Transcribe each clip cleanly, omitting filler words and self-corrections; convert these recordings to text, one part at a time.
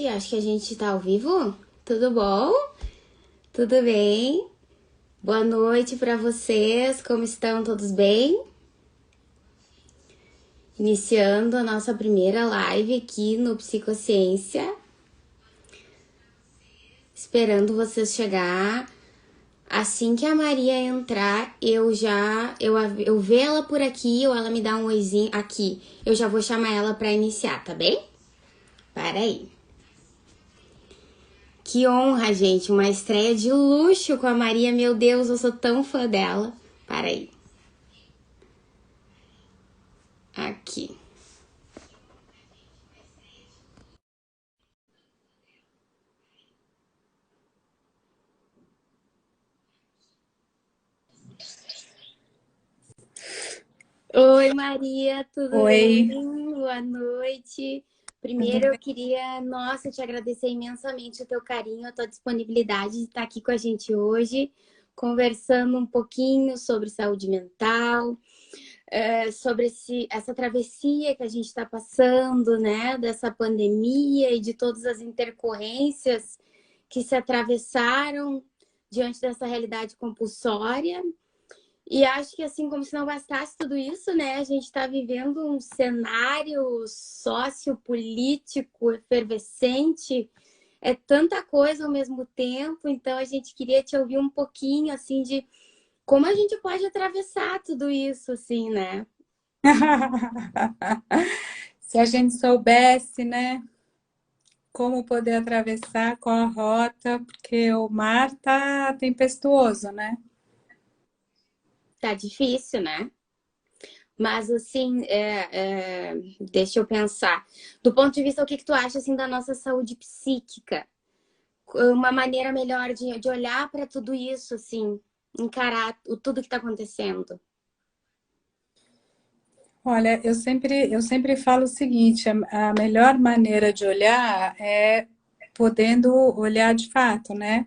Acho que a gente tá ao vivo. Tudo bom? Tudo bem? Boa noite para vocês. Como estão? Todos bem? Iniciando a nossa primeira live aqui no Psicociência. Esperando vocês chegar. Assim que a Maria entrar, eu ver ela por aqui ou ela me dá um oizinho aqui. Eu já vou chamar ela para iniciar, tá bem? Para aí. Que honra, gente. Uma estreia de luxo com a Maria. Meu Deus, eu sou tão fã dela. Para aí. Aqui. Oi, Maria, tudo bem? Oi, Boa noite. tudo Primeiro eu bem? queria, nossa, te agradecer imensamente o teu carinho, a tua disponibilidade de estar aqui com a gente hoje, conversando um pouquinho sobre saúde mental, sobre essa travessia que a gente está passando, né, dessa pandemia e de todas as intercorrências que se atravessaram diante dessa realidade compulsória. E acho que assim, como se não bastasse tudo isso, né? A gente está vivendo um cenário sociopolítico efervescente, é tanta coisa ao mesmo tempo, então a gente queria te ouvir um pouquinho, assim, de como a gente pode atravessar tudo isso, assim, né? Se a gente soubesse, né, como poder atravessar, qual a rota, porque o mar tá tempestuoso, né? Tá difícil, né? Mas, assim, deixa eu pensar. Do ponto de vista, o que tu acha, assim, da nossa saúde psíquica? Uma maneira melhor de olhar para tudo isso, assim, encarar tudo que está acontecendo. Olha, eu sempre falo o seguinte, a melhor maneira de olhar é podendo olhar de fato, né?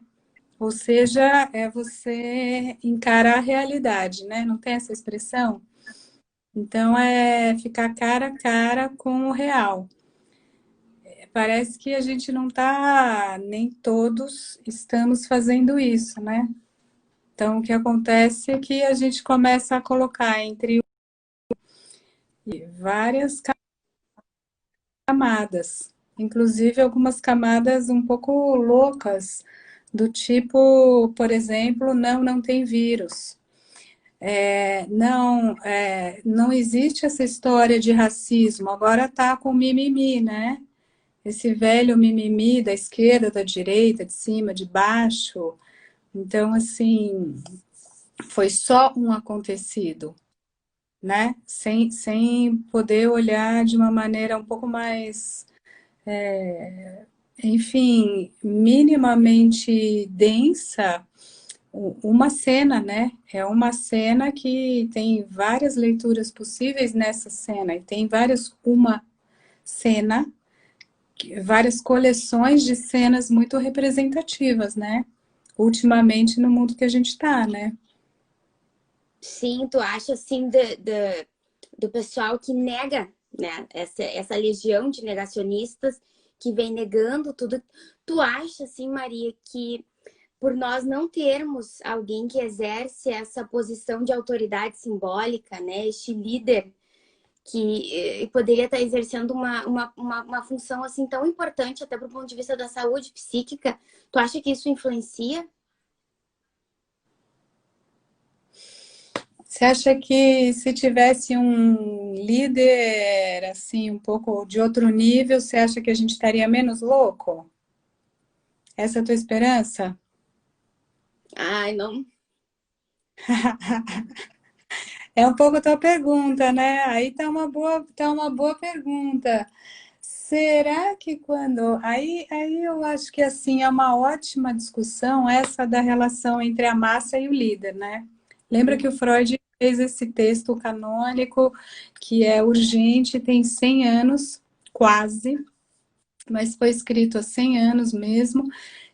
Ou seja, é você encarar a realidade, né? Não tem essa expressão? Então, é ficar cara a cara com o real. Parece que a gente não está, nem todos estamos fazendo isso, né? Então, o que acontece é que a gente começa a colocar entre várias camadas, inclusive algumas camadas um pouco loucas, do tipo, por exemplo, não tem vírus. Não existe essa história de racismo, agora está com mimimi, né? Esse velho mimimi da esquerda, da direita, de cima, de baixo. Então, assim, foi só um acontecido, né? Sem poder olhar de uma maneira um pouco mais, enfim, minimamente densa, uma cena, né? É uma cena que tem várias leituras possíveis nessa cena, e tem uma cena, várias coleções de cenas muito representativas, né? Ultimamente no mundo que a gente está, né? Sim, tu acha, assim, do pessoal que nega, né? Essa legião de negacionistas que vem negando tudo. Tu acha, assim, Maria, que por nós não termos alguém que exerce essa posição de autoridade simbólica, né? Este líder que poderia estar exercendo uma função assim tão importante até para o ponto de vista da saúde psíquica. Tu acha que isso influencia? Você acha que se tivesse um líder assim, um pouco de outro nível, você acha que a gente estaria menos louco? Essa é a tua esperança? Ai, não. É um pouco a tua pergunta, né? Aí tá uma boa pergunta. Será que quando. Aí eu acho que assim é uma ótima discussão essa da relação entre a massa e o líder, né? Lembra que o Freud fez esse texto canônico que é urgente, tem 100 anos, quase, mas foi escrito há 100 anos mesmo,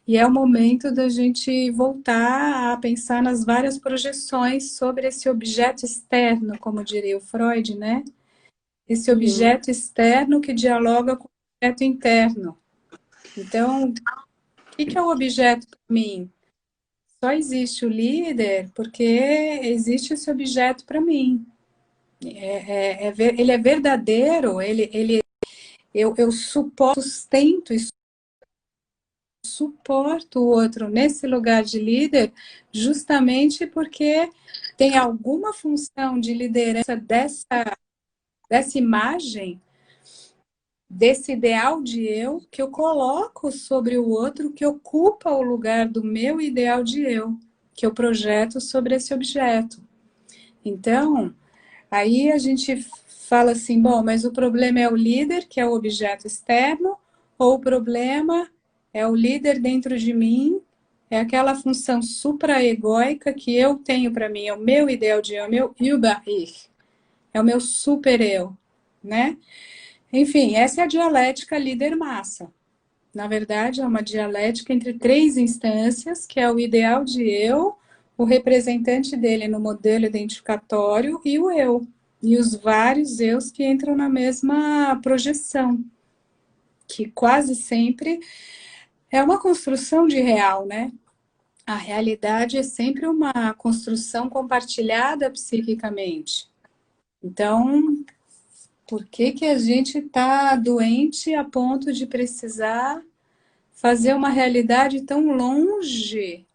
e é o momento da gente voltar a pensar nas várias projeções sobre esse objeto externo, como diria o Freud, né? Esse Uhum. objeto externo que dialoga com o objeto interno. Então, o que é o objeto para mim? Só existe o líder porque existe esse objeto para mim. Ele é verdadeiro, eu sustento e suporto o outro nesse lugar de líder justamente porque tem alguma função de liderança dessa imagem, desse ideal de eu, que eu coloco sobre o outro, que ocupa o lugar do meu ideal de eu, que eu projeto sobre esse objeto. Então, aí a gente fala assim, bom, mas o problema é o líder, que é o objeto externo, ou o problema é o líder dentro de mim, é aquela função supraegóica que eu tenho para mim, é o meu ideal de eu, é o meu Über-Ich, é o meu super-eu, né? Enfim, essa é a dialética líder-massa. Na verdade, é uma dialética entre três instâncias, que é o ideal de eu, o representante dele no modelo identificatório e o eu. E os vários eus que entram na mesma projeção, que quase sempre é uma construção de real, né? A realidade é sempre uma construção compartilhada psiquicamente. Então, por que que a gente está doente a ponto de precisar fazer uma realidade tão longe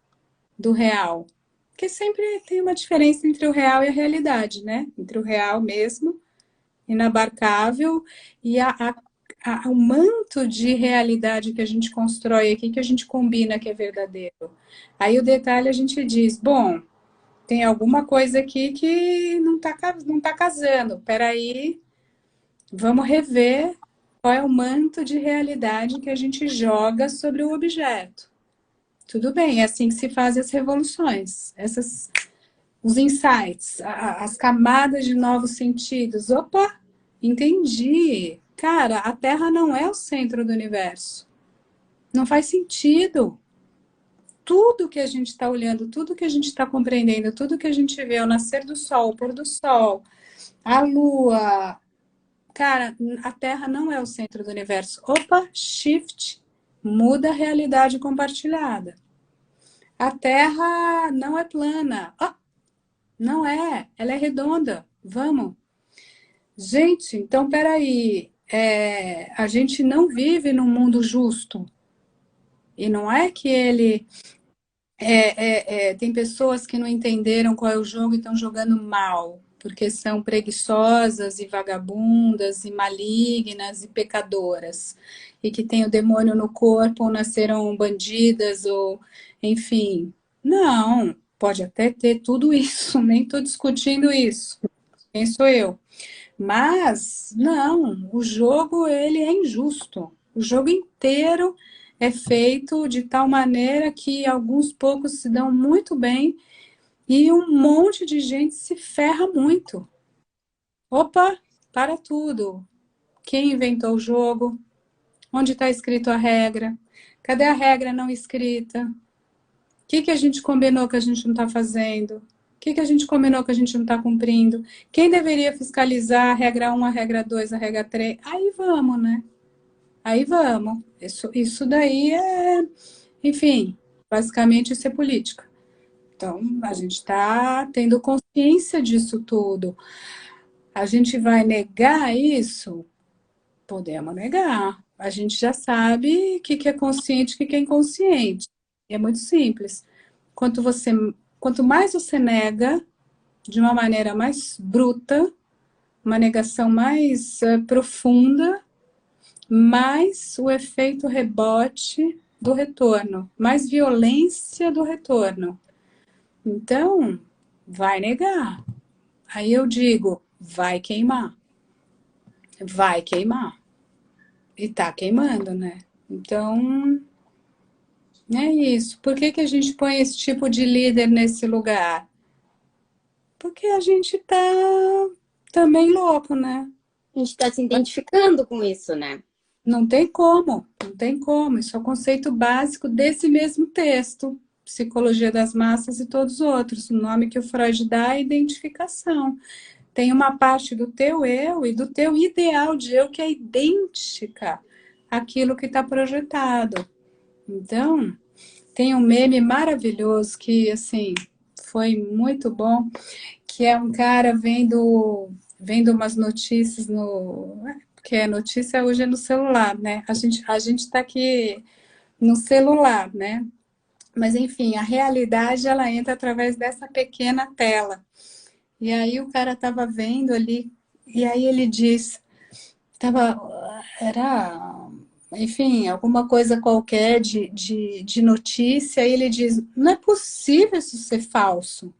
do real? Porque sempre tem uma diferença entre o real e a realidade, né? Entre o real mesmo, inabarcável, e o manto de realidade que a gente constrói aqui, que a gente combina que é verdadeiro. Aí o detalhe a gente diz, bom, tem alguma coisa aqui que não tá casando. Peraí, vamos rever qual é o manto de realidade que a gente joga sobre o objeto. Tudo bem, é assim que se fazem as revoluções, os insights, as camadas de novos sentidos. Opa, entendi. Cara, a Terra não é o centro do universo. Não faz sentido. Tudo que a gente está olhando, tudo que a gente está compreendendo, tudo que a gente vê, o nascer do sol, o pôr do sol, a lua. Cara, a Terra não é o centro do universo. Opa, shift, muda a realidade compartilhada. A Terra não é plana. Oh, não é, ela é redonda. Vamos. Gente, então peraí. A gente não vive num mundo justo. E não é que ele. Tem pessoas que não entenderam qual é o jogo e estão jogando mal, porque são preguiçosas e vagabundas e malignas e pecadoras, e que têm o demônio no corpo, ou nasceram bandidas, ou enfim. Não, pode até ter tudo isso, nem estou discutindo isso. Quem sou eu? Mas, não, o jogo ele é injusto. O jogo inteiro é feito de tal maneira que alguns poucos se dão muito bem e um monte de gente se ferra muito. Opa, para tudo. Quem inventou o jogo? Onde está escrito a regra? Cadê a regra não escrita? O que a gente combinou que a gente não está fazendo? O que a gente combinou que a gente não está cumprindo? Quem deveria fiscalizar a regra 1, a regra 2, a regra 3? Aí vamos, né? Aí vamos. Isso daí enfim, basicamente isso é política. Então, a gente está tendo consciência disso tudo. A gente vai negar isso? Podemos negar. A gente já sabe o que é consciente e o que é inconsciente. É muito simples. Quanto mais você nega, de uma maneira mais bruta, uma negação mais profunda, mais o efeito rebote do retorno, mais violência do retorno. Então, vai negar. Aí eu digo, vai queimar. Vai queimar. E tá queimando, né? Então, é isso. Por que a gente põe esse tipo de líder nesse lugar? Porque a gente tá também louco, né? A gente está se identificando com isso, né? Não tem como, não tem como. Isso é o conceito básico desse mesmo texto, Psicologia das Massas e todos os outros. O nome que o Freud dá é identificação. Tem uma parte do teu eu e do teu ideal de eu que é idêntica aquilo que está projetado. Então, tem um meme maravilhoso que, assim, foi muito bom, que é um cara vendo umas notícias no... Porque a notícia hoje é no celular, né? A gente está aqui no celular, né? Mas, enfim, a realidade, ela entra através dessa pequena tela. E aí o cara estava vendo ali, e aí ele diz, era, enfim, alguma coisa qualquer de notícia, e ele diz, não é possível isso ser falso.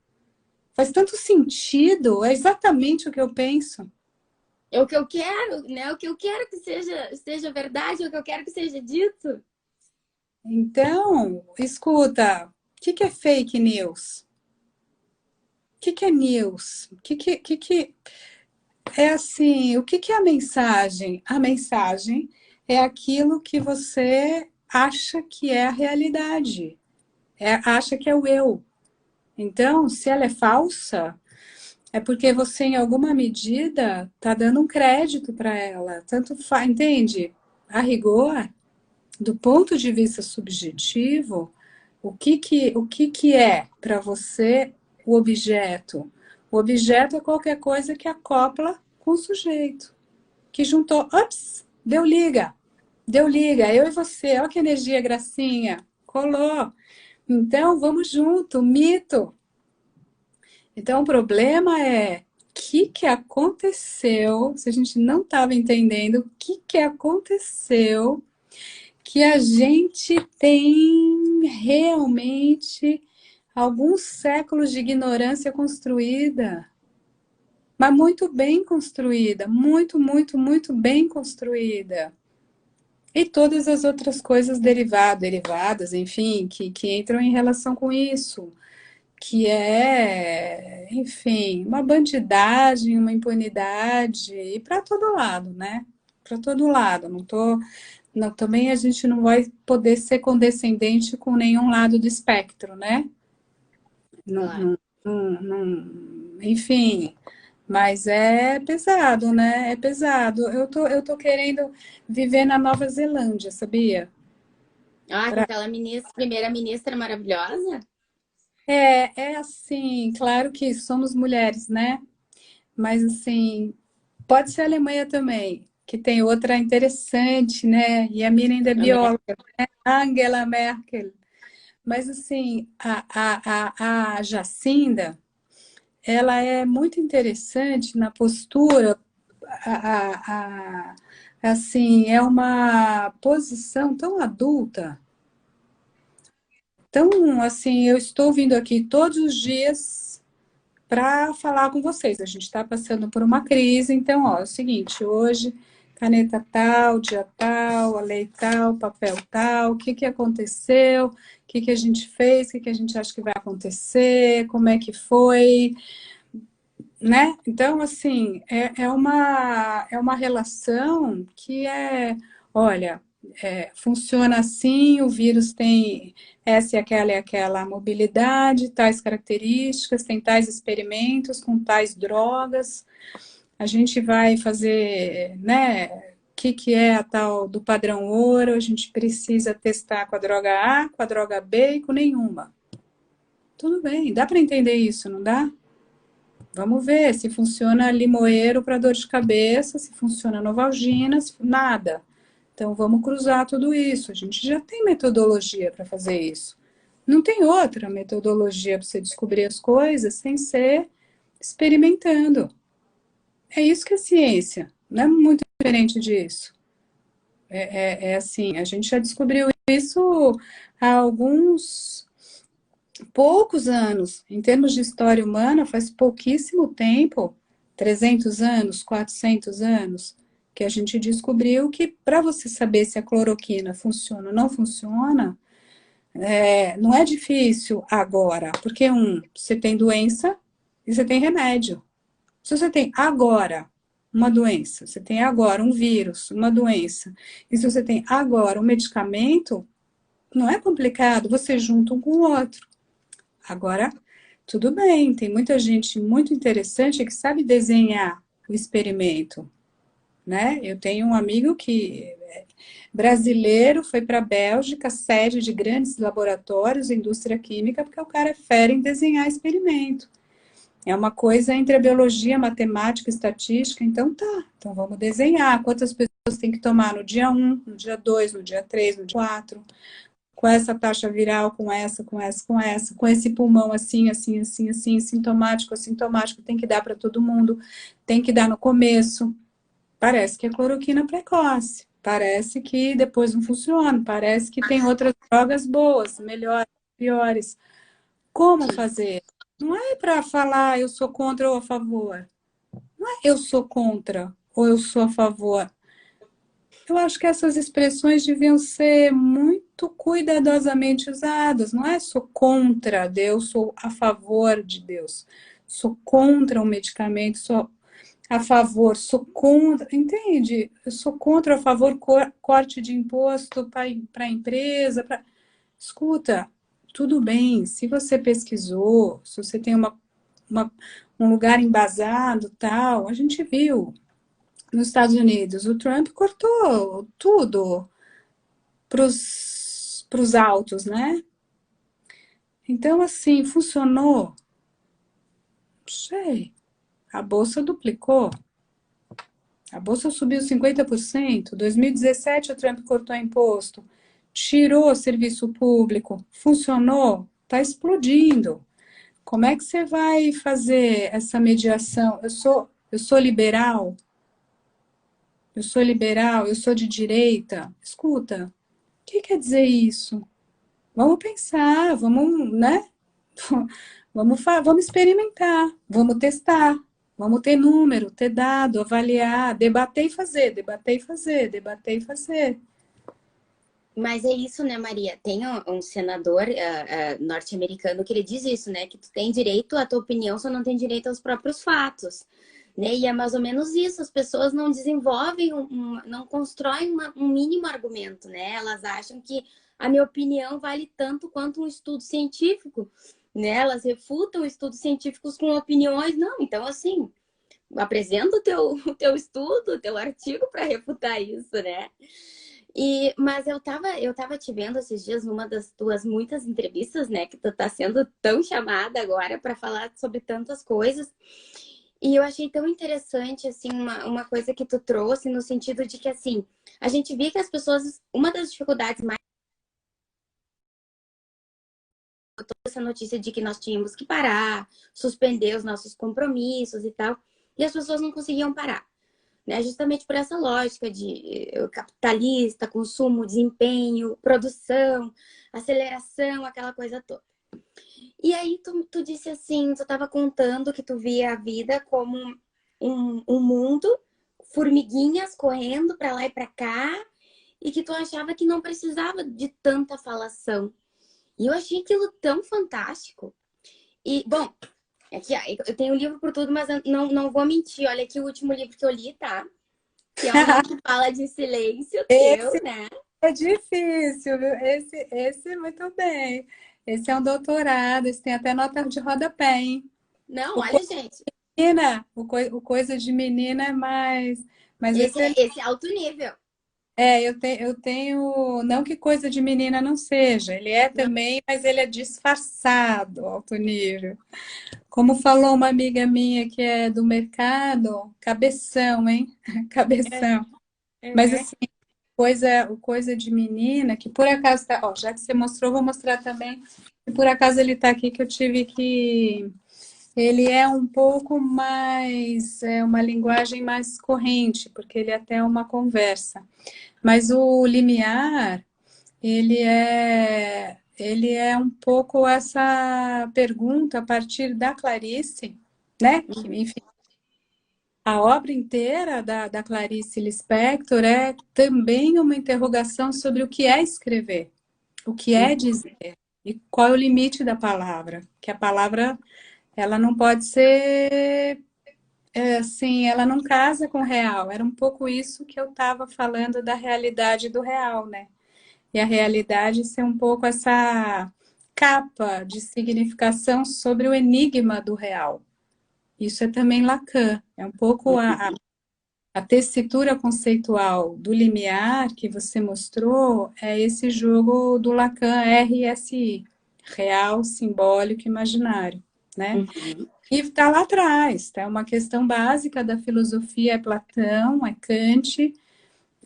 Faz tanto sentido, é exatamente o que eu penso. É o que eu quero, né? O que eu quero que seja verdade, é o que eu quero que seja dito. Então, escuta, o que é fake news? O que é news? Que é assim, o que é a mensagem? A mensagem é aquilo que você acha que é a realidade, acha que é o eu. Então, se ela é falsa, é porque você, em alguma medida, está dando um crédito para ela. Tanto faz, entende? A rigor, do ponto de vista subjetivo, o que é para você o objeto? O objeto é qualquer coisa que acopla com o sujeito. Que juntou, ops, deu liga, eu e você, olha que energia, gracinha, colou. Então, vamos junto, mito. Então, o problema é o que aconteceu, se a gente não estava entendendo o que aconteceu, que a gente tem realmente alguns séculos de ignorância construída, mas muito bem construída, muito, muito, muito bem construída. E todas as outras coisas derivadas, enfim, que entram em relação com isso, que é, enfim, uma bandidagem, uma impunidade, e para todo lado, né? Para todo lado. Não, também a gente não vai poder ser condescendente com nenhum lado do espectro, né? Claro. Enfim, mas é pesado, né? É pesado. Eu tô querendo viver na Nova Zelândia, sabia? Ah, com aquela primeira-ministra maravilhosa? É assim, claro que somos mulheres, né? Mas assim, pode ser a Alemanha também, que tem outra interessante, né? E a mina ainda é A Mer- bióloga, né? Angela Merkel. Mas assim, a Jacinda, ela é muito interessante na postura, assim, é uma posição tão adulta. Então, assim, eu estou vindo aqui todos os dias para falar com vocês. A gente está passando por uma crise, então, ó, é o seguinte, hoje, caneta tal, dia tal, a lei tal, papel tal, o que aconteceu, o que a gente fez, o que a gente acha que vai acontecer, como é que foi, né? Então, assim, é uma relação que olha, funciona assim, o vírus tem essa e aquela mobilidade, tais características, tem tais experimentos com tais drogas, a gente vai fazer, né, que é a tal do padrão ouro, a gente precisa testar com a droga A, com a droga B e com nenhuma. Tudo bem, dá para entender isso, não dá? Vamos ver se funciona limoeiro para dor de cabeça, se funciona Novalgina, nada. Então vamos cruzar tudo isso. A gente já tem metodologia para fazer isso. Não tem outra metodologia para você descobrir as coisas sem ser experimentando. É isso que é ciência. Não é muito diferente disso. É assim, a gente já descobriu isso há alguns poucos anos, em termos de história humana, faz pouquíssimo tempo, 300 anos, 400 anos, que a gente descobriu que para você saber se a cloroquina funciona ou não funciona, não é difícil agora, porque você tem doença e você tem remédio. Se você tem agora uma doença, você tem agora um vírus, uma doença, e se você tem agora um medicamento, não é complicado, você junta um com o outro. Agora, tudo bem, tem muita gente muito interessante que sabe desenhar o experimento, né? Eu tenho um amigo que brasileiro foi para a Bélgica, sede de grandes laboratórios, indústria química, porque o cara é fera em desenhar experimento. É uma coisa entre a biologia, matemática, estatística, então tá. Então vamos desenhar quantas pessoas tem que tomar no dia 1, no dia 2, no dia 3, no dia 4, com essa taxa viral, com essa, com esse pulmão assim, assim, assim, assim, sintomático, assintomático, tem que dar para todo mundo, tem que dar no começo. Parece que é cloroquina precoce, parece que depois não funciona, parece que tem outras drogas boas, melhores, piores. Como fazer? Não é para falar eu sou contra ou a favor. Não é eu sou contra ou eu sou a favor. Eu acho que essas expressões deviam ser muito cuidadosamente usadas. Não é sou contra Deus, sou a favor de Deus. Sou contra um medicamento, sou a favor, sou contra, entende? Eu sou contra, a favor, corte de imposto para a empresa. Escuta, tudo bem, se você pesquisou, se você tem um lugar embasado, tal, a gente viu nos Estados Unidos, o Trump cortou tudo para os altos, né? Então, assim, funcionou? Não sei. A Bolsa duplicou. A Bolsa subiu 50%. Em 2017, o Trump cortou imposto. Tirou o serviço público. Funcionou? Está explodindo. Como é que você vai fazer essa mediação? Eu sou liberal? Eu sou liberal? Eu sou de direita? Escuta, o que quer dizer isso? Vamos pensar, vamos, né? Vamos experimentar, vamos testar, vamos ter número, ter dado, avaliar, debater e fazer, debater e fazer, debater e fazer. Mas é isso, né, Maria? Tem um senador norte-americano que ele diz isso, né? Que tu tem direito à tua opinião, só não tem direito aos próprios fatos. Né? E é mais ou menos isso. As pessoas não desenvolvem, não constroem um mínimo argumento, né? Elas acham que a minha opinião vale tanto quanto um estudo científico, né? Elas refutam estudos científicos com opiniões. Não, então assim, apresenta o teu estudo, o teu artigo para refutar isso, né? Mas eu tava te vendo esses dias numa das tuas muitas entrevistas, né? Que tu tá sendo tão chamada agora para falar sobre tantas coisas. E eu achei tão interessante, assim, uma coisa que tu trouxe, no sentido de que, assim, a gente via que as pessoas, uma das dificuldades mais, toda essa notícia de que nós tínhamos que parar, suspender os nossos compromissos e tal, e as pessoas não conseguiam parar. Né? Justamente por essa lógica de capitalista, consumo, desempenho, produção, aceleração, aquela coisa toda. E aí tu disse assim, tu estava contando que tu via a vida como um mundo, formiguinhas correndo para lá e para cá, e que tu achava que não precisava de tanta falação. E eu achei aquilo tão fantástico. E, bom, aqui, eu tenho um livro por tudo, mas eu não vou mentir. Olha aqui o último livro que eu li, tá? Que é uma que fala de silêncio Esse teu, né? é difícil, viu? Esse muito bem. Esse é um doutorado, esse tem até nota de rodapé, hein? Não, O olha, gente, Menina, o coisa de menina é mais. Mas esse é alto nível. eu tenho. Não que coisa de menina não seja, ele é Não, também, mas ele é disfarçado, alto nível. Como falou uma amiga minha que é do mercado, cabeção, hein? Cabeção. Mas uhum. assim, o coisa de menina, que por acaso tá. Ó, já que você mostrou, vou mostrar também. E por acaso ele tá aqui que eu tive que. Ele é um pouco mais, é uma linguagem mais corrente, porque ele é até uma conversa. Mas o limiar, ele é um pouco essa pergunta a partir da Clarice, né? Que, enfim, a obra inteira da Clarice Lispector é também uma interrogação sobre o que é escrever, o que é dizer e qual é o limite da palavra, que a palavra ela não pode ser assim, ela não casa com o real. Era um pouco isso que eu estava falando da realidade do real, né? E a realidade ser um pouco essa capa de significação sobre o enigma do real. Isso é também Lacan. É um pouco A tessitura conceitual do limiar que você mostrou é esse jogo do Lacan RSI, real, simbólico e imaginário, né? Uhum. E está lá atrás, tá? É uma questão básica da filosofia, é Platão, é Kant,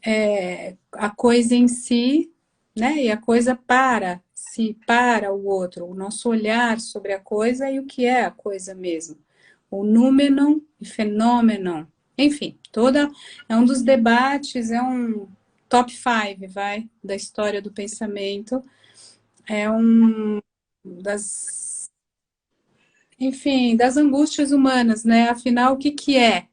é a coisa em si, né? E a coisa para si, para o outro, o nosso olhar sobre a coisa e o que é a coisa mesmo. O númenon e fenômenon. Enfim, é um dos debates, é um top 5, vai, da história do pensamento. É um das, enfim, das angústias humanas, né? Afinal, o que que é?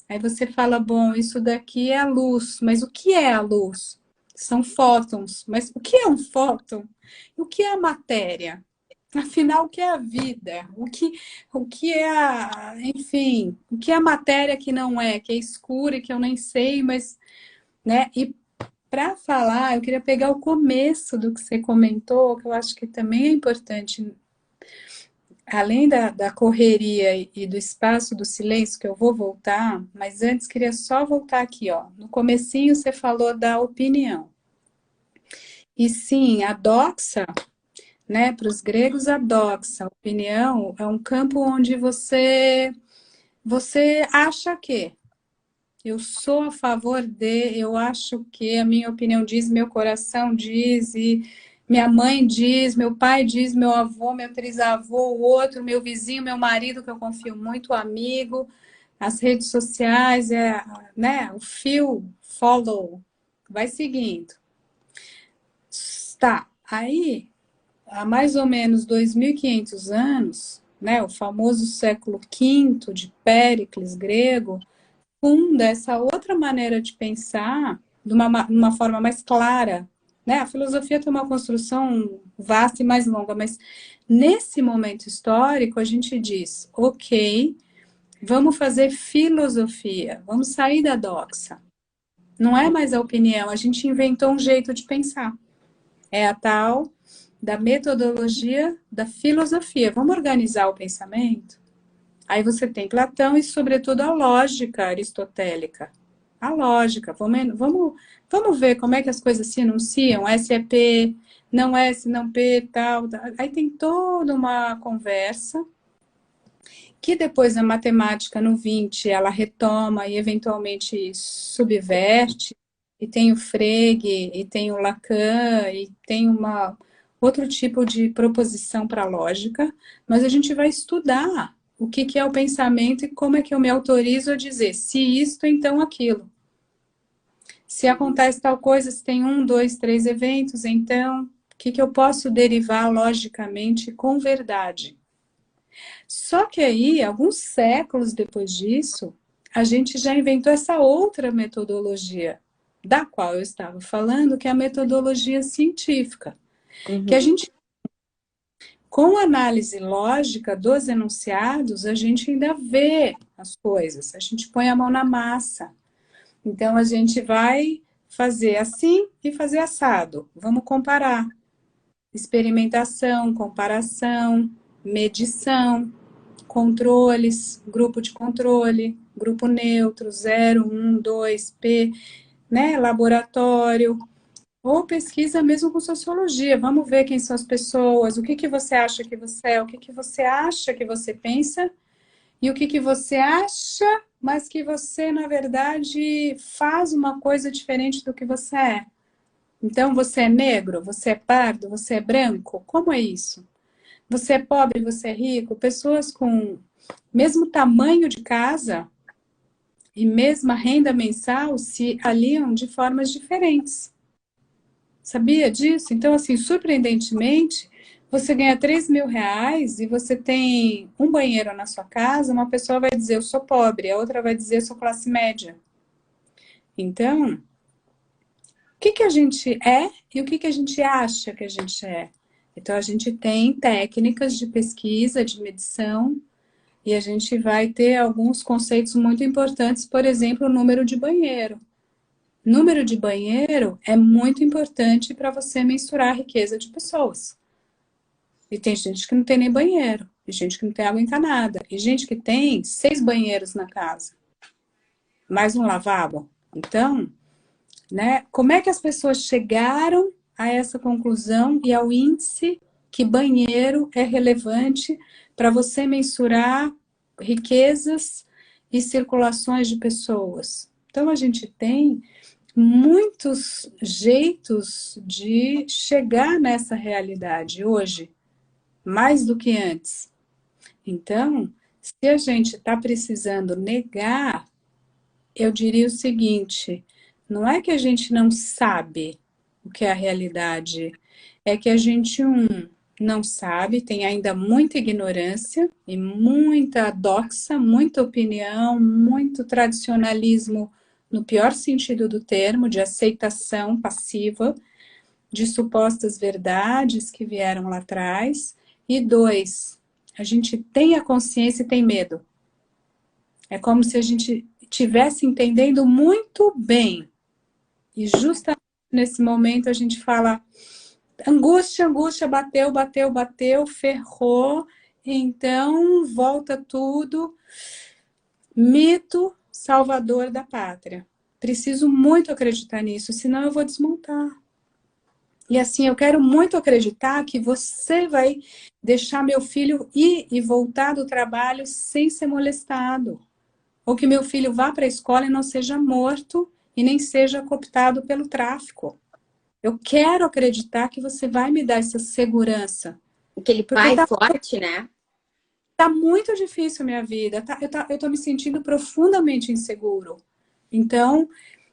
Aí você fala, bom, isso daqui é a luz, mas o que é a luz? São fótons, mas o que é um fóton? O que é a matéria? Afinal, o que é a vida? O que é enfim, o que é a matéria que é escura e que eu nem sei, mas, né? E para falar, eu queria pegar o começo do que você comentou, que eu acho que também é importante, além da correria e do espaço do silêncio, que eu vou voltar, mas antes queria só voltar aqui, ó. No comecinho você falou da opinião. E sim, a doxa, né, para os gregos, a doxa, a opinião, é um campo onde você acha que eu sou a favor de, eu acho que a minha opinião diz, meu coração diz, e minha mãe diz, meu pai diz, meu avô, meu trisavô, o outro, meu vizinho, meu marido, que eu confio muito, o amigo, as redes sociais, né, o fio, follow, vai seguindo. Tá, aí há mais ou menos 2.500 anos, né, o famoso século V de Péricles grego, funda essa outra maneira de pensar de uma forma mais clara. Né? A filosofia tem uma construção vasta e mais longa, mas nesse momento histórico a gente diz, ok, vamos fazer filosofia, vamos sair da doxa. Não é mais a opinião, a gente inventou um jeito de pensar. É a tal da metodologia da filosofia. Vamos organizar o pensamento? Aí você tem Platão e, sobretudo, a lógica aristotélica. A lógica. Vamos ver como é que as coisas se enunciam. S é P, não S, não P, tal. Aí tem toda uma conversa que depois a matemática no 20 ela retoma e eventualmente subverte. E tem o Frege, e tem o Lacan, e tem outro tipo de proposição para a lógica, mas a gente vai estudar o que é o pensamento e como é que eu me autorizo a dizer se isto, então aquilo. Se acontece tal coisa, se tem 1, 2, 3 eventos, então o que eu posso derivar logicamente com verdade? Só que aí, alguns séculos depois disso, a gente já inventou essa outra metodologia, da qual eu estava falando, que é a metodologia científica. Que a gente, com a análise lógica dos enunciados, a gente ainda vê as coisas, a gente põe a mão na massa. Então, a gente vai fazer assim e fazer assado. Vamos comparar. Experimentação, comparação, medição, controles, grupo de controle, grupo neutro, 0, 1, 2, P, né? Laboratório, ou pesquisa mesmo com sociologia. Vamos ver quem são as pessoas, o que que você acha que você é, o que que você acha que você pensa, e o que que você acha, mas que você, na verdade, faz uma coisa diferente do que você é. Então, você é negro, você é pardo, você é branco? Como é isso? Você é pobre, você é rico? Pessoas com mesmo tamanho de casa e mesma renda mensal se aliam de formas diferentes. Sabia disso? Então, assim, surpreendentemente, você ganha 3.000 reais e você tem um banheiro na sua casa, uma pessoa vai dizer eu sou pobre, a outra vai dizer eu sou classe média. Então, o que que a gente é e o que que a gente acha que a gente é? Então, a gente tem técnicas de pesquisa, de medição, e a gente vai ter alguns conceitos muito importantes, por exemplo, o número de banheiro. Número de banheiro é muito importante para você mensurar a riqueza de pessoas. E tem gente que não tem nem banheiro, e gente que não tem água encanada, e gente que tem 6 banheiros na casa. mais um lavabo. Então, né, como é que as pessoas chegaram a essa conclusão e ao índice que banheiro é relevante para você mensurar riquezas e circulações de pessoas? Então, a gente tem muitos jeitos de chegar nessa realidade hoje, mais do que antes. Então, se a gente está precisando negar, eu diria o seguinte: não é que a gente não sabe o que é a realidade, é que a gente, não sabe, tem ainda muita ignorância e muita doxa, muita opinião, muito tradicionalismo, no pior sentido do termo, de aceitação passiva de supostas verdades que vieram lá atrás. E dois, a gente tem a consciência e tem medo. É como se a gente estivesse entendendo muito bem. E justamente nesse momento a gente fala: angústia, angústia, bateu, bateu, bateu, ferrou, então volta tudo. Mito salvador da pátria. Preciso muito acreditar nisso, senão eu vou desmontar. E assim, eu quero muito acreditar que você vai deixar meu filho ir e voltar do trabalho sem ser molestado. Ou que meu filho vá para a escola e não seja morto e nem seja cooptado pelo tráfico. Eu quero acreditar que você vai me dar essa segurança. Aquele pai forte, né? Tá muito difícil a minha vida. Eu tô me sentindo profundamente inseguro. Então,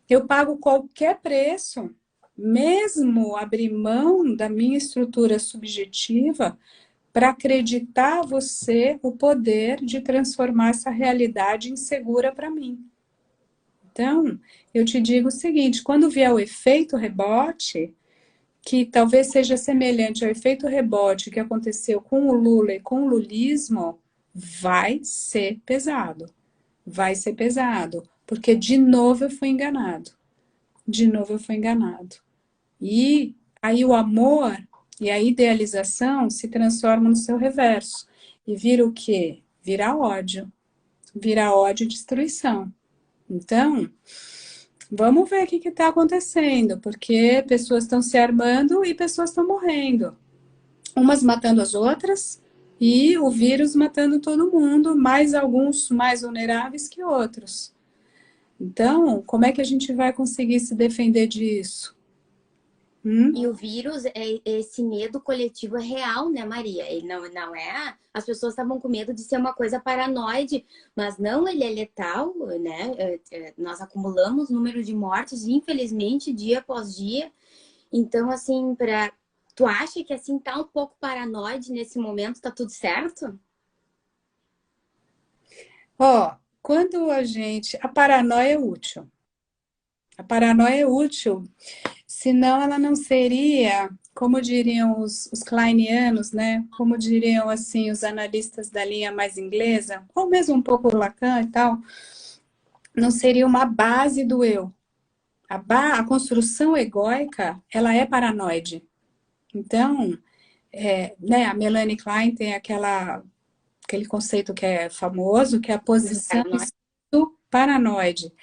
eu pago qualquer preço, mesmo abrir mão da minha estrutura subjetiva, para acreditar a você o poder de transformar essa realidade insegura para mim. Então, eu te digo o seguinte: quando vier o efeito rebote, que talvez seja semelhante ao efeito rebote que aconteceu com o Lula e com o lulismo, vai ser pesado. Vai ser pesado. Porque, de novo, eu fui enganado. De novo, eu fui enganado. E aí o amor e a idealização se transformam no seu reverso. E vira o quê? Vira ódio. Vira ódio e destruição. Então, vamos ver o que está acontecendo, porque pessoas estão se armando e pessoas estão morrendo. Umas matando as outras e o vírus matando todo mundo, mais alguns mais vulneráveis que outros. Então, como é que a gente vai conseguir se defender disso? E o vírus, esse medo coletivo é real, né, Maria? Ele não é... As pessoas estavam com medo de ser uma coisa paranoide, mas não, ele é letal, né? Nós acumulamos número de mortes, infelizmente, dia após dia. Então, assim, tu acha que, assim, tá um pouco paranoide nesse momento, tá tudo certo? Quando a paranoia é útil. A paranoia é útil, senão ela não seria, como diriam os kleinianos, né? Como diriam assim os analistas da linha mais inglesa, ou mesmo um pouco Lacan e tal, não seria uma base do eu. A construção egóica, ela é paranoide. Então, né, a Melanie Klein tem aquele conceito que é famoso, que é a posição paranoide.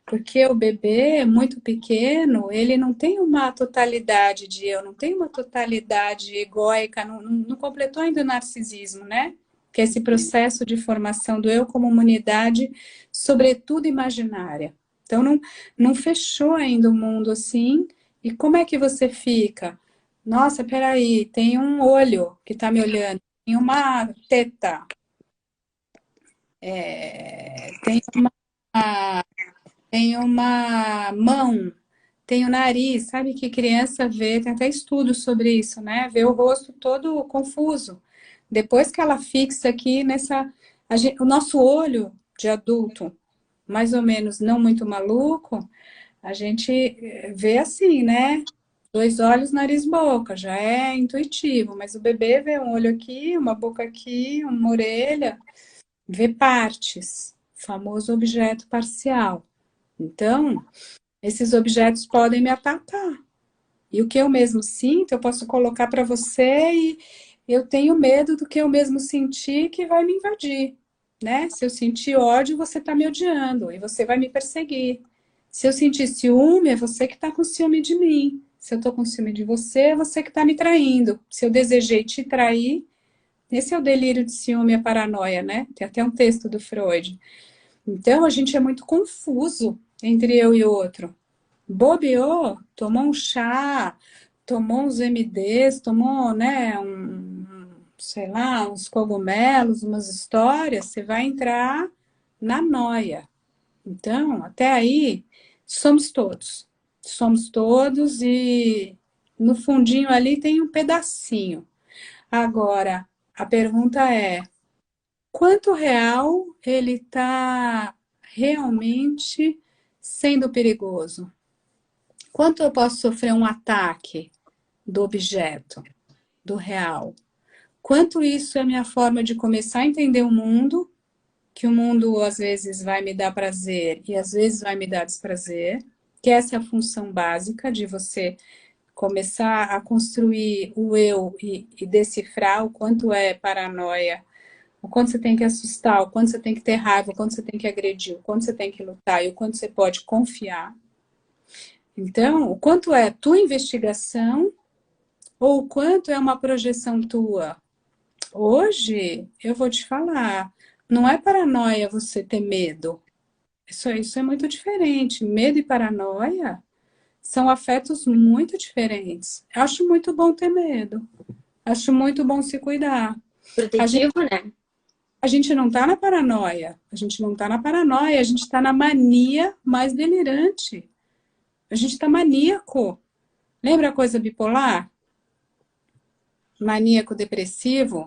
Porque o bebê muito pequeno, ele não tem uma totalidade de eu, não tem uma totalidade egóica, não completou ainda o narcisismo, né? Que é esse processo de formação do eu como uma unidade, sobretudo imaginária. Então, não fechou ainda o mundo assim. E como é que você fica? Nossa, peraí, tem um olho que está me olhando, tem uma teta, tem uma mão, tem o nariz, sabe que criança vê, tem até estudos sobre isso, né? Vê o rosto todo confuso. Depois que ela fixa aqui o nosso olho de adulto, mais ou menos não muito maluco, a gente vê assim, né? 2 olhos, nariz, boca, já é intuitivo, mas o bebê vê um olho aqui, uma boca aqui, uma orelha, vê partes, famoso objeto parcial. Então, esses objetos podem me atacar. E o que eu mesmo sinto, eu posso colocar para você e eu tenho medo do que eu mesmo senti que vai me invadir. né? Se eu sentir ódio, você está me odiando e você vai me perseguir. Se eu sentir ciúme, é você que está com ciúme de mim. Se eu estou com ciúme de você, é você que está me traindo. Se eu desejei te trair, esse é o delírio de ciúme e a paranoia, né? Tem até um texto do Freud. Então, a gente é muito confuso entre eu e o outro. Bobeou, tomou um chá, tomou uns MDs, tomou, né, sei lá, uns cogumelos, umas histórias, você vai entrar na noia. Então, até aí, somos todos. Somos todos e no fundinho ali tem um pedacinho. Agora, a pergunta é, quanto real ele está realmente sendo perigoso? Quanto eu posso sofrer um ataque do objeto, do real? Quanto isso é a minha forma de começar a entender o mundo, que o mundo às vezes vai me dar prazer e às vezes vai me dar desprazer, que essa é a função básica de você começar a construir o eu e decifrar o quanto é paranoia, o quanto você tem que assustar, o quanto você tem que ter raiva, o quanto você tem que agredir, o quanto você tem que lutar e o quanto você pode confiar. Então, o quanto é tua investigação ou o quanto é uma projeção tua? Hoje, eu vou te falar, não é paranoia você ter medo. Isso é muito diferente. Medo e paranoia são afetos muito diferentes. Acho muito bom ter medo. Acho muito bom se cuidar. A gente, Protetivo, né? a gente não está na paranoia. A gente não está na paranoia. A gente está na mania mais delirante. A gente está maníaco. Lembra a coisa bipolar? Maníaco depressivo?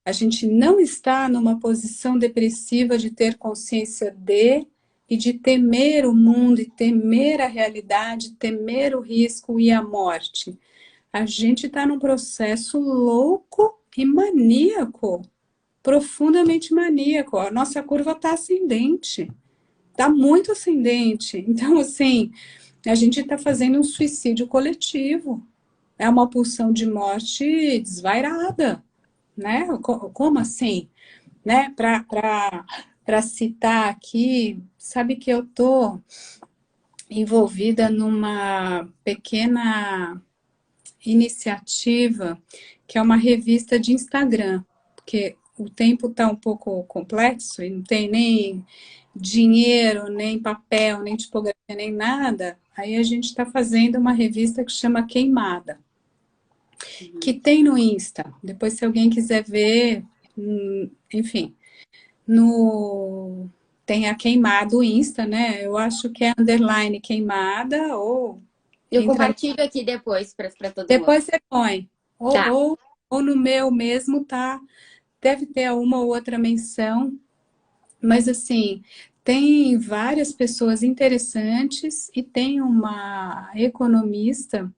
A gente não está numa posição depressiva de ter consciência de e de temer o mundo e temer a realidade, temer o risco e a morte. A gente está num processo louco e maníaco, profundamente maníaco. A nossa curva está ascendente, está muito ascendente. Então, assim, a gente está fazendo um suicídio coletivo. É uma pulsão de morte desvairada, né? Como assim? Né? Para citar aqui, sabe que eu estou envolvida numa pequena iniciativa que é uma revista de Instagram, porque o tempo está um pouco complexo e não tem nem dinheiro, nem papel, nem tipografia, nem nada. Aí a gente está fazendo uma revista que chama Queimada, que tem no Insta. Depois, se alguém quiser ver, enfim, no tem a Queimada, o Insta, né? Eu acho que é underline Queimada ou Eu entra. compartilho aqui depois para todo mundo. Depois você põe. Ou, Tá. ou, ou no meu mesmo, tá? Deve ter uma ou outra menção, mas assim, tem várias pessoas interessantes e tem uma economista,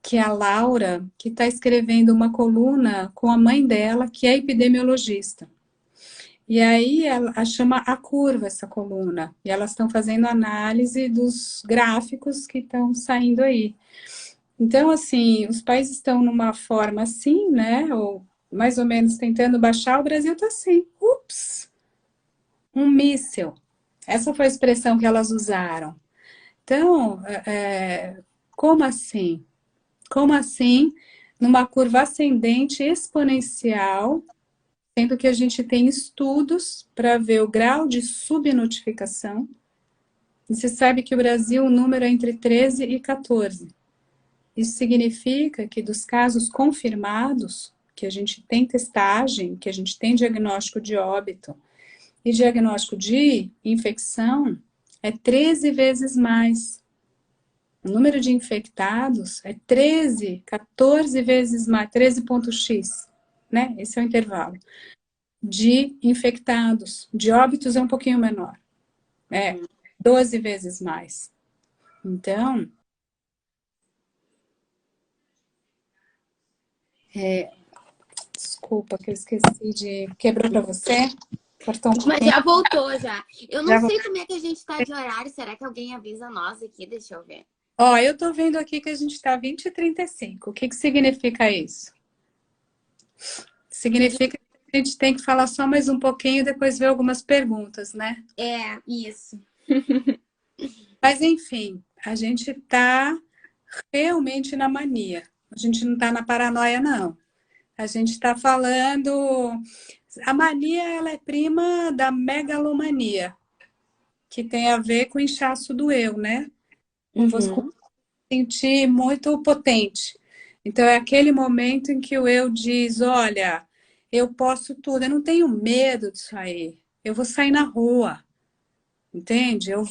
que é a Laura, que está escrevendo uma coluna com a mãe dela, que é epidemiologista. E aí ela chama A Curva essa coluna. E elas estão fazendo análise dos gráficos que estão saindo aí. Então, assim, os países estão numa forma assim, né? Ou mais ou menos tentando baixar, o Brasil está assim. Ups! Um míssil. Essa foi a expressão que elas usaram. Então, como assim? Como assim? Numa curva ascendente exponencial, sendo que a gente tem estudos para ver o grau de subnotificação. E você sabe que o Brasil, o número é entre 13 e 14. Isso significa que dos casos confirmados, que a gente tem testagem, que a gente tem diagnóstico de óbito e diagnóstico de infecção, é 13 vezes mais. O número de infectados é 13, 14 vezes mais, 13,x, né? Esse é o intervalo. De infectados, de óbitos é um pouquinho menor. É 12 vezes mais. Então, desculpa que eu esqueci de... Quebrou para você? Cortou um Mas pouquinho. já voltou, já. Eu não Já vou... sei como é que a gente tá de horário. Será que alguém avisa nós aqui? Deixa eu ver. Ó, eu tô vendo aqui que a gente tá 20h35. O que que significa isso? Significa que a gente tem que falar só mais um pouquinho e depois ver algumas perguntas, né? É, isso. Mas, enfim, a gente está realmente na mania. A gente não está na paranoia, não. A gente está falando... A mania, ela é prima da megalomania, que tem a ver com o inchaço do eu, né? Com você Uhum. sentir muito potente. Então, é aquele momento em que o eu diz, olha, eu posso tudo, eu não tenho medo disso aí. Eu vou sair na rua, entende? Eu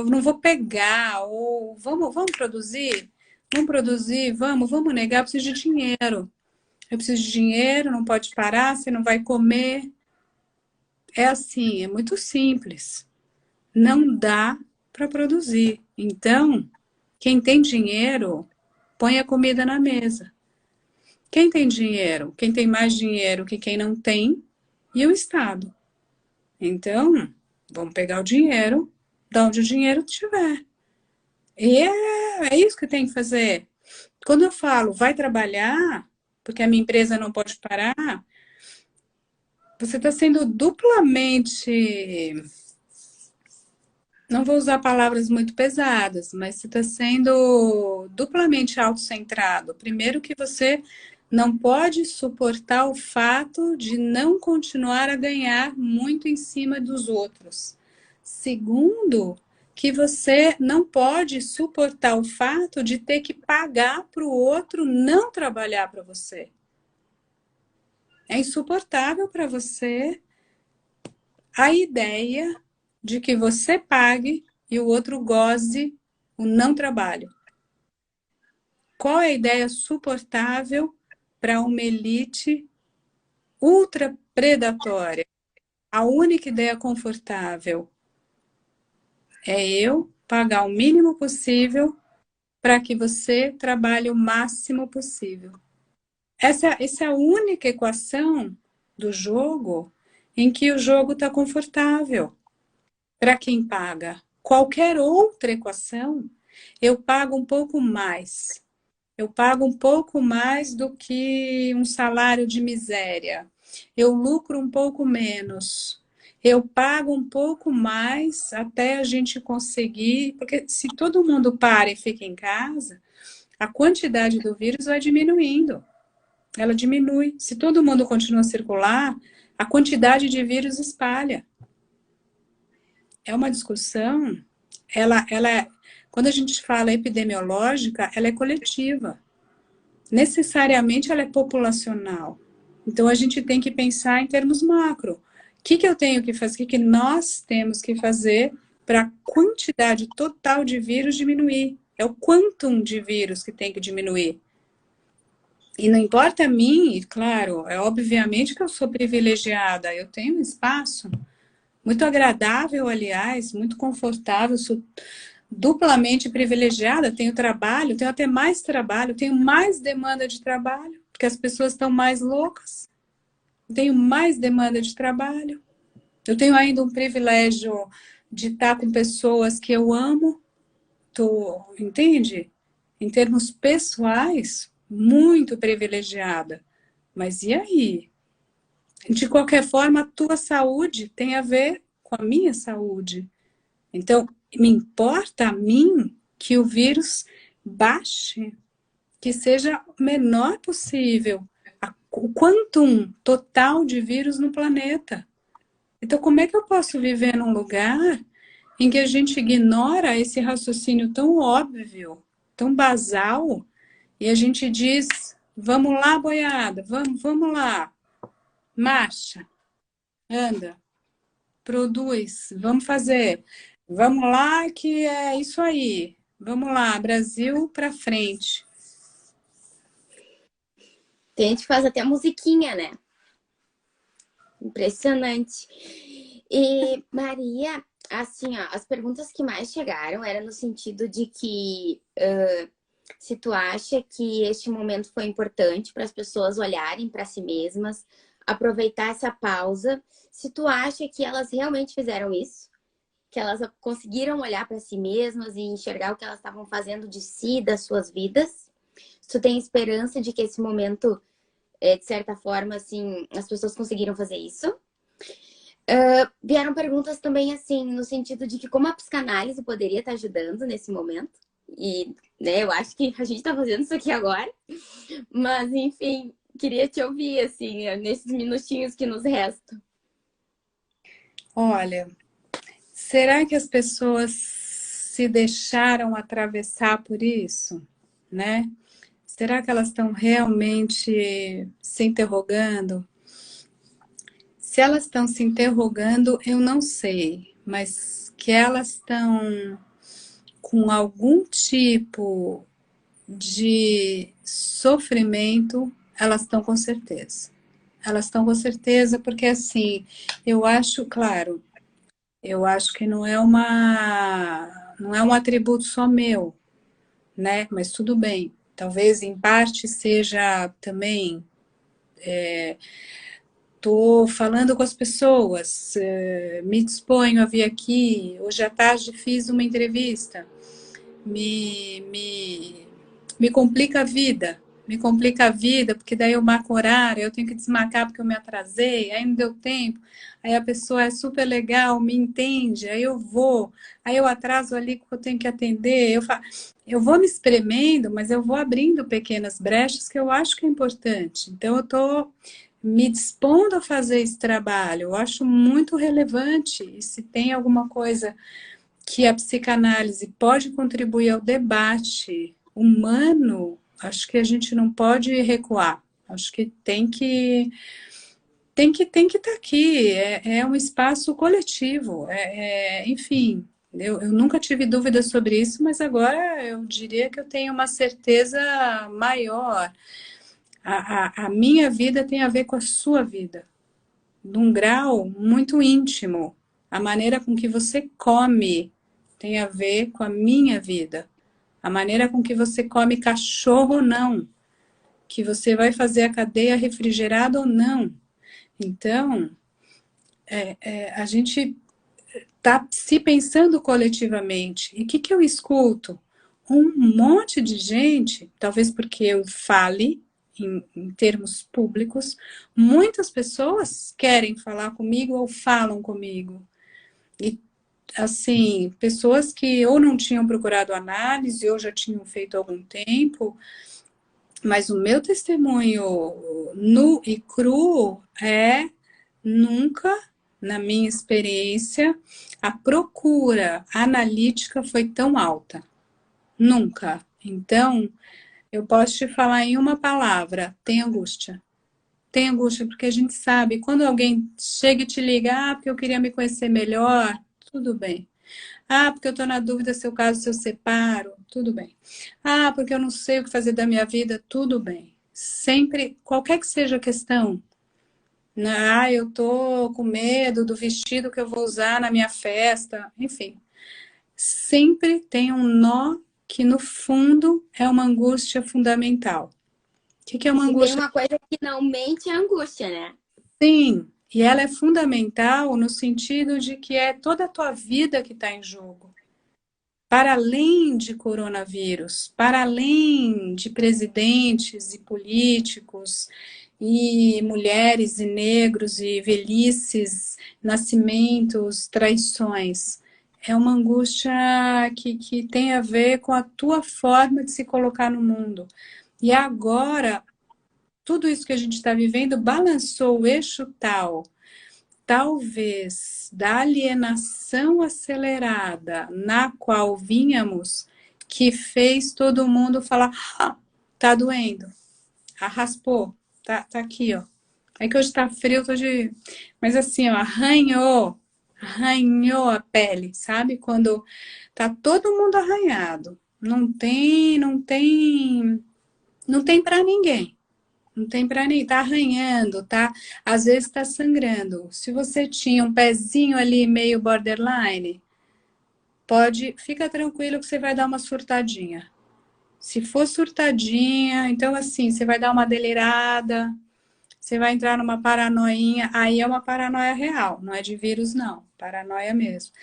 não vou pegar, ou vamos produzir? Vamos produzir, vamos negar, eu preciso de dinheiro. Eu preciso de dinheiro, não pode parar, você não vai comer. É assim, é muito simples. Não dá para produzir. Então, quem tem dinheiro, põe a comida na mesa. Quem tem dinheiro? Quem tem mais dinheiro que quem não tem? E o Estado. Então, vamos pegar o dinheiro de onde o dinheiro estiver. E é isso que tem que fazer. Quando eu falo, vai trabalhar, porque a minha empresa não pode parar, você está sendo duplamente, não vou usar palavras muito pesadas, mas você está sendo duplamente autocentrado. Primeiro que você não pode suportar o fato de não continuar a ganhar muito em cima dos outros. Segundo, que você não pode suportar o fato de ter que pagar para o outro não trabalhar para você. É insuportável para você a ideia de que você pague e o outro goze o não trabalho. Qual é a ideia suportável para uma elite ultra predatória? A única ideia confortável é eu pagar o mínimo possível para que você trabalhe o máximo possível. Essa é a única equação do jogo em que o jogo está confortável para quem paga. Qualquer outra equação, eu pago um pouco mais. Eu pago um pouco mais do que um salário de miséria. Eu lucro um pouco menos. Eu pago um pouco mais até a gente conseguir. Porque se todo mundo para e fica em casa, a quantidade do vírus vai diminuindo. Ela diminui. Se todo mundo continua a circular, a quantidade de vírus espalha. É uma discussão, quando a gente fala epidemiológica, ela é coletiva. Necessariamente ela é populacional. Então a gente tem que pensar em termos macro. O que eu tenho que fazer, o que nós temos que fazer para a quantidade total de vírus diminuir? É o quantum de vírus que tem que diminuir. E não importa a mim, claro, é obviamente que eu sou privilegiada, eu tenho um espaço muito agradável, aliás, muito confortável, sou duplamente privilegiada, tenho trabalho, tenho até mais trabalho, tenho mais demanda de trabalho, porque as pessoas estão mais loucas, tenho mais demanda de trabalho, eu tenho ainda um privilégio de estar com pessoas que eu amo, entende? Em termos pessoais, muito privilegiada. Mas e aí? De qualquer forma, a tua saúde tem a ver com a minha saúde. Então, me importa a mim que o vírus baixe, que seja o menor possível, o quantum total de vírus no planeta. Então, como é que eu posso viver num lugar em que a gente ignora esse raciocínio tão óbvio, tão basal, e a gente diz, vamos lá, boiada, vamos lá, marcha, anda, produz, vamos fazer. Vamos lá, que é isso aí. Vamos lá, Brasil para frente. Tem gente que faz até musiquinha, né? Impressionante. E, Maria, assim, ó, as perguntas que mais chegaram eram no sentido de que se tu acha que este momento foi importante para as pessoas olharem para si mesmas, aproveitar essa pausa, se tu acha que elas realmente fizeram isso, que elas conseguiram olhar para si mesmas e enxergar o que elas estavam fazendo de si, das suas vidas, se tu tem esperança de que esse momento de certa forma, assim, as pessoas conseguiram fazer isso. Vieram perguntas também, assim, no sentido de que como a psicanálise poderia estar ajudando nesse momento. E, né, eu acho que a gente está fazendo isso aqui agora. Mas, enfim, queria te ouvir, assim, nesses minutinhos que nos restam. Olha, será que as pessoas se deixaram atravessar por isso, né? Será que elas estão realmente se interrogando? Se elas estão se interrogando, eu não sei, mas que elas estão com algum tipo de sofrimento, elas estão com certeza. Elas estão com certeza, porque assim, eu acho, claro, eu acho que não é um atributo só meu, né? Mas tudo bem. Talvez em parte seja também estou falando com as pessoas, me disponho a vir aqui. Hoje à tarde fiz uma entrevista. Me, me, me complica a vida. Me complica a vida, porque daí eu marco horário, eu tenho que desmarcar porque eu me atrasei, aí não deu tempo. Aí a pessoa é super legal, me entende, aí eu vou, aí eu atraso ali que eu tenho que atender. Eu vou me espremendo, mas eu vou abrindo pequenas brechas que eu acho que é importante. Então eu estou me dispondo a fazer esse trabalho, eu acho muito relevante. E se tem alguma coisa que a psicanálise pode contribuir ao debate humano, acho que a gente não pode recuar. Acho que tem que estar aqui. É um espaço coletivo. Enfim, eu nunca tive dúvida sobre isso, mas agora eu diria que eu tenho uma certeza maior. A minha vida tem a ver com a sua vida, num grau muito íntimo. A maneira com que você come tem a ver com a minha vida. A maneira com que você come cachorro ou não. Que você vai fazer a cadeia refrigerada ou não. Então, a gente está se pensando coletivamente. E o que eu escuto? Um monte de gente, talvez porque eu fale em termos públicos, muitas pessoas querem falar comigo ou falam comigo. E assim, pessoas que ou não tinham procurado análise ou já tinham feito há algum tempo, mas o meu testemunho nu e cru é nunca, na minha experiência, a procura analítica foi tão alta. Nunca. Então, eu posso te falar em uma palavra, tem angústia. Tem angústia, porque a gente sabe, quando alguém chega e te liga, porque eu queria me conhecer melhor, tudo bem. Porque eu estou na dúvida se eu caso, se eu separo, tudo bem. Porque eu não sei o que fazer da minha vida, tudo bem. Sempre, qualquer que seja a questão, né? Eu estou com medo do vestido que eu vou usar na minha festa, enfim. Sempre tem um nó que, no fundo, é uma angústia fundamental. O que é uma Se tem angústia? uma coisa que não mente, é angústia, né? Sim, e ela é fundamental no sentido de que é toda a tua vida que está em jogo. Para além de coronavírus, para além de presidentes e políticos, e mulheres e negros, e velhices, nascimentos, traições. É uma angústia que tem a ver com a tua forma de se colocar no mundo. E agora, tudo isso que a gente está vivendo balançou o eixo tal, talvez, da alienação acelerada na qual vínhamos, que fez todo mundo falar, tá doendo, raspou, tá aqui, ó. É que hoje tá frio, tô de... Mas assim, ó, arranhou a pele, sabe? Quando tá todo mundo arranhado, não tem para ninguém. Não tem para nem, tá arranhando, tá? Às vezes tá sangrando. Se você tinha um pezinho ali meio borderline, fica tranquilo que você vai dar uma surtadinha. Se for surtadinha, então assim, você vai dar uma delirada, você vai entrar numa paranoinha, aí é uma paranoia real, não é de vírus não, paranoia mesmo.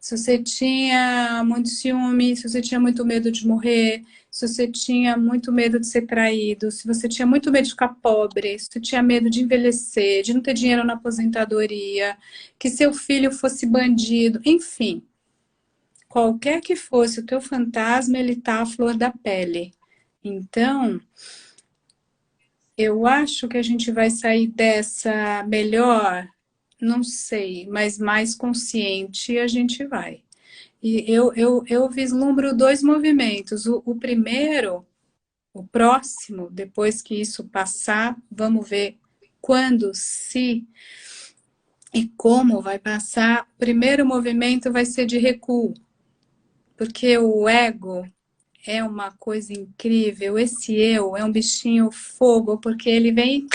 se você tinha muito ciúme, se você tinha muito medo de morrer, se você tinha muito medo de ser traído, se você tinha muito medo de ficar pobre, se você tinha medo de envelhecer, de não ter dinheiro na aposentadoria, que seu filho fosse bandido, enfim. Qualquer que fosse o teu fantasma, ele tá à flor da pele. Então, eu acho que a gente vai sair dessa melhor, não sei, mas mais consciente a gente vai. E eu vislumbro dois movimentos. O primeiro, o próximo, depois que isso passar, vamos ver quando, se e como vai passar. O primeiro movimento vai ser de recuo, porque o ego é uma coisa incrível. Esse eu é um bichinho fogo, porque ele vem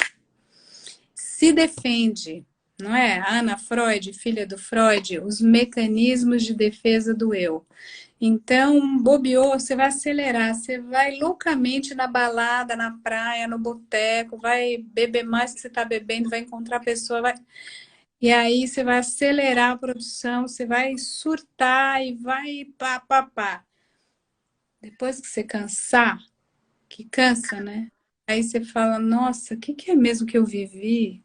se defende, não é? A Ana Freud, filha do Freud, os mecanismos de defesa do eu. Então, bobeou, você vai acelerar, você vai loucamente na balada, na praia, no boteco, vai beber mais que você está bebendo, vai encontrar pessoa, vai... E aí você vai acelerar a produção, você vai surtar e vai pá, pá, pá. Depois que você cansar, que cansa, né? Aí você fala, nossa, o que, que é mesmo que eu vivi?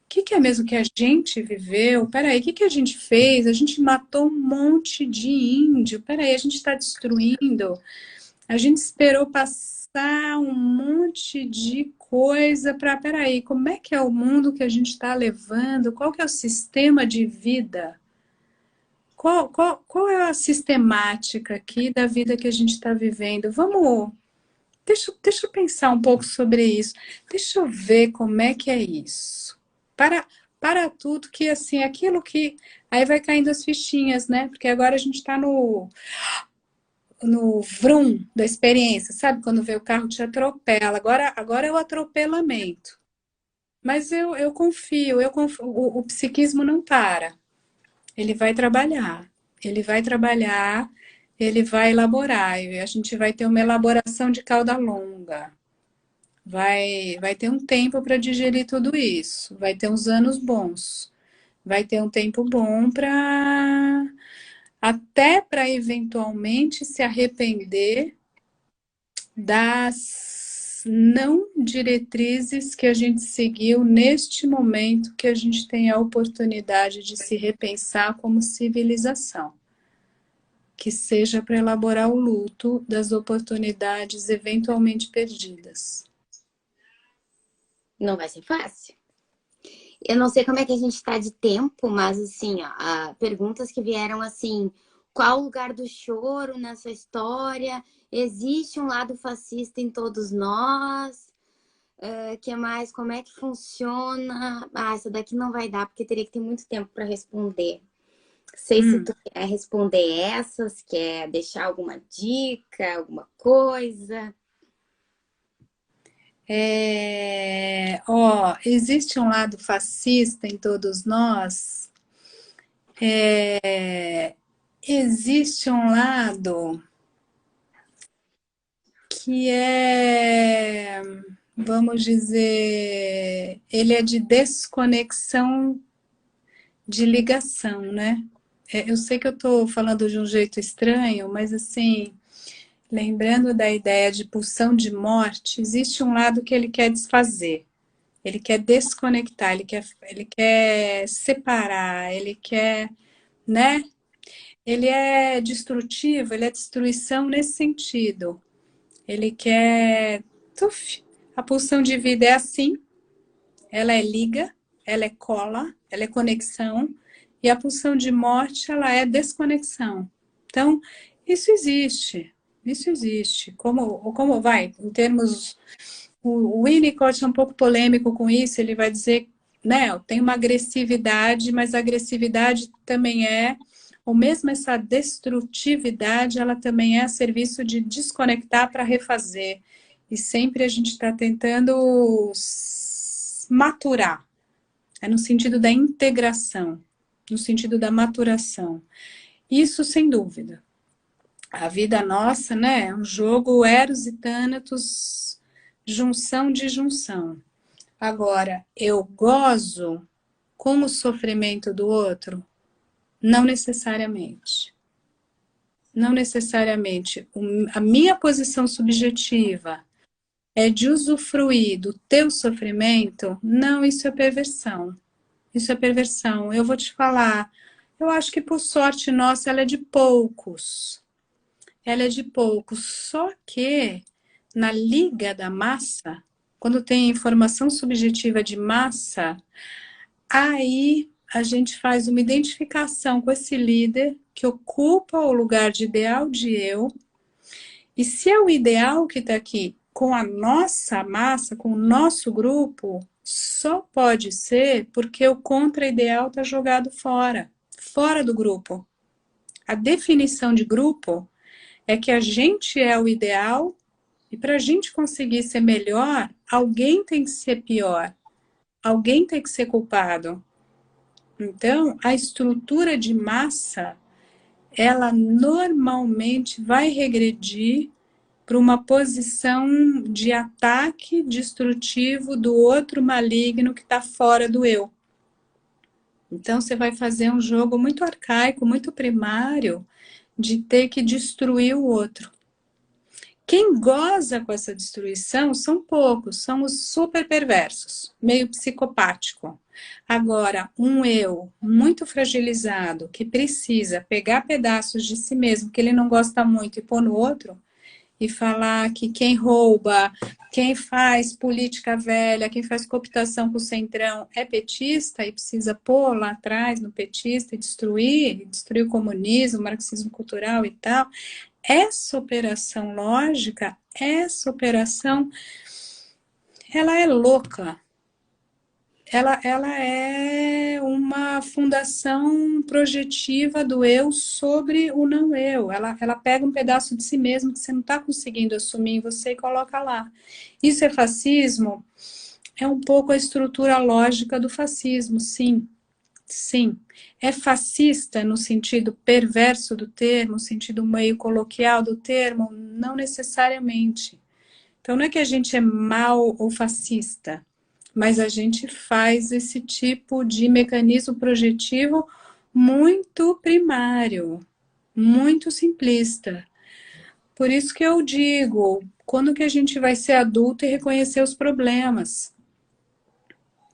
O que, que é mesmo que a gente viveu? Peraí, o que, que a gente fez? A gente matou um monte de índio. Peraí, a gente está destruindo. A gente esperou passar um monte de coisa para... Peraí, como é que é o mundo que a gente está levando? Qual que é o sistema de vida? Qual é a sistemática aqui da vida que a gente está vivendo? Vamos... Deixa eu pensar um pouco sobre isso. Deixa eu ver como é que é isso. Para, para tudo que, assim, aquilo que... Aí vai caindo as fichinhas, né? Porque agora a gente está no vrum da experiência, sabe? Quando vê o carro te atropela. Agora é o atropelamento. Mas eu confio, o psiquismo não para. Ele vai trabalhar. Ele vai trabalhar, ele vai elaborar. E a gente vai ter uma elaboração de cauda longa. Vai ter um tempo para digerir tudo isso. Vai ter uns anos bons. Vai ter um tempo bom para até para eventualmente se arrepender das não diretrizes que a gente seguiu neste momento que a gente tem a oportunidade de se repensar como civilização. Que seja para elaborar o luto das oportunidades eventualmente perdidas. Não vai ser fácil. Eu não sei como é que a gente está de tempo, mas assim, ó, perguntas que vieram assim, qual o lugar do choro nessa história? Existe um lado fascista em todos nós? Que mais? Como é que funciona? Ah, essa daqui não vai dar, porque teria que ter muito tempo para responder. Sei se tu quer responder essas, quer deixar alguma dica, alguma coisa. Existe um lado fascista em todos nós. Existe um lado que é, vamos dizer, ele é de desconexão de ligação, né? Eu sei que eu estou falando de um jeito estranho, mas assim, lembrando da ideia de pulsão de morte, existe um lado que ele quer desfazer. Ele quer desconectar, ele quer separar, ele quer, né? Ele é destrutivo, ele é destruição nesse sentido. Ele quer... Tuf, a pulsão de vida é assim, ela é liga, ela é cola, ela é conexão, e a pulsão de morte, ela é desconexão. Então, isso existe, isso existe. Como vai, em termos... O Winnicott é um pouco polêmico com isso, ele vai dizer, né, tem uma agressividade, mas a agressividade também é, ou mesmo essa destrutividade, ela também é a serviço de desconectar para refazer. E sempre a gente está tentando maturar, é no sentido da integração, no sentido da maturação. Isso sem dúvida. A vida nossa, né, é um jogo Eros e Thanatos, junção de junção. Agora, eu gozo com o sofrimento do outro? Não necessariamente. Não necessariamente. A minha posição subjetiva é de usufruir do teu sofrimento? Não, isso é perversão. Isso é perversão. Eu vou te falar, eu acho que por sorte nossa ela é de poucos. Ela é de poucos. Só que na liga da massa, quando tem informação subjetiva de massa, aí a gente faz uma identificação com esse líder que ocupa o lugar de ideal de eu. E se é o ideal que está aqui com a nossa massa, com o nosso grupo, só pode ser porque o contra-ideal está jogado fora, fora do grupo. A definição de grupo é que a gente é o ideal e para a gente conseguir ser melhor, alguém tem que ser pior, alguém tem que ser culpado. Então, a estrutura de massa, ela normalmente vai regredir para uma posição de ataque destrutivo do outro maligno que está fora do eu. Então, você vai fazer um jogo muito arcaico, muito primário, de ter que destruir o outro. Quem goza com essa destruição são poucos, são os super perversos, meio psicopático. Agora, um eu muito fragilizado, que precisa pegar pedaços de si mesmo, que ele não gosta muito, e pôr no outro, e falar que quem rouba, quem faz política velha, quem faz cooptação com o centrão é petista e precisa pôr lá atrás no petista e destruir o comunismo, o marxismo cultural e tal. Essa operação lógica, essa operação, ela é louca. Ela é uma fundação projetiva do eu sobre o não eu. Ela pega um pedaço de si mesmo que você não está conseguindo assumir em você e coloca lá. Isso é fascismo? É um pouco a estrutura lógica do fascismo, sim. Sim. É fascista no sentido perverso do termo, no sentido meio coloquial do termo? Não necessariamente. Então não é que a gente é mal ou fascista, mas a gente faz esse tipo de mecanismo projetivo muito primário, muito simplista. Por isso que eu digo, quando que a gente vai ser adulto e reconhecer os problemas?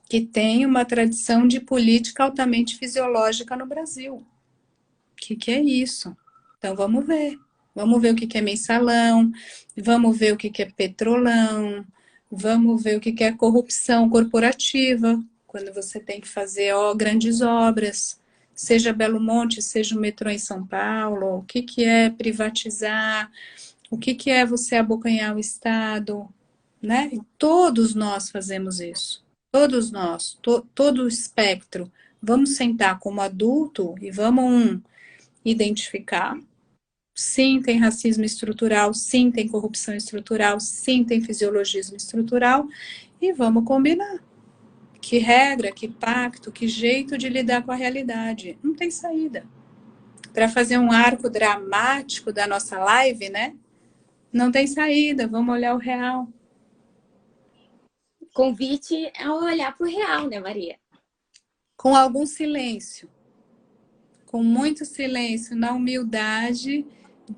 Que tem uma tradição de política altamente fisiológica no Brasil. O que é isso? Então vamos ver. Vamos ver o que é mensalão, vamos ver o que é petrolão, vamos ver o que é corrupção corporativa, quando você tem que fazer grandes obras, seja Belo Monte, seja o metrô em São Paulo, o que é privatizar, o que é você abocanhar o Estado, né? E todos nós fazemos isso, todos nós, todo o espectro. Vamos sentar como adulto e vamos identificar. Sim, tem racismo estrutural, sim, tem corrupção estrutural, sim, tem fisiologismo estrutural, e vamos combinar. Que regra, que pacto, que jeito de lidar com a realidade. Não tem saída. Para fazer um arco dramático da nossa live, né? Não tem saída, vamos olhar o real. Convite é olhar para o real, né, Maria? Com algum silêncio. Com muito silêncio, na humildade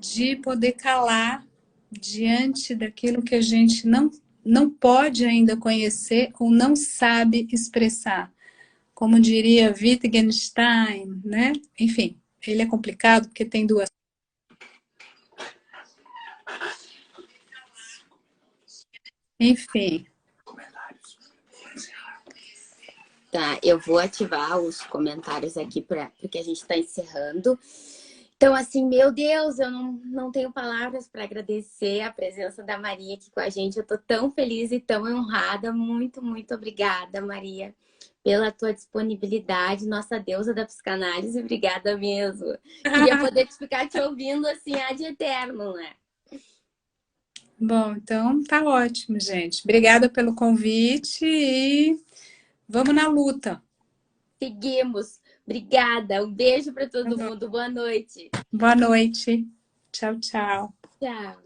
de poder calar diante daquilo que a gente não pode ainda conhecer ou não sabe expressar. Como diria Wittgenstein, né? Enfim, ele é complicado porque tem duas. Enfim. Tá, eu vou ativar os comentários aqui porque a gente está encerrando. Então, assim, meu Deus, eu não tenho palavras para agradecer a presença da Maria aqui com a gente. Eu estou tão feliz e tão honrada. Muito, muito obrigada, Maria, pela tua disponibilidade. Nossa deusa da psicanálise, obrigada mesmo. Queria poder ficar te ouvindo assim, ad eterno, né? Bom, então tá ótimo, gente. Obrigada pelo convite e vamos na luta. Seguimos. Obrigada. Um beijo para todo mundo. Boa noite. Boa noite. Tchau, tchau. Tchau.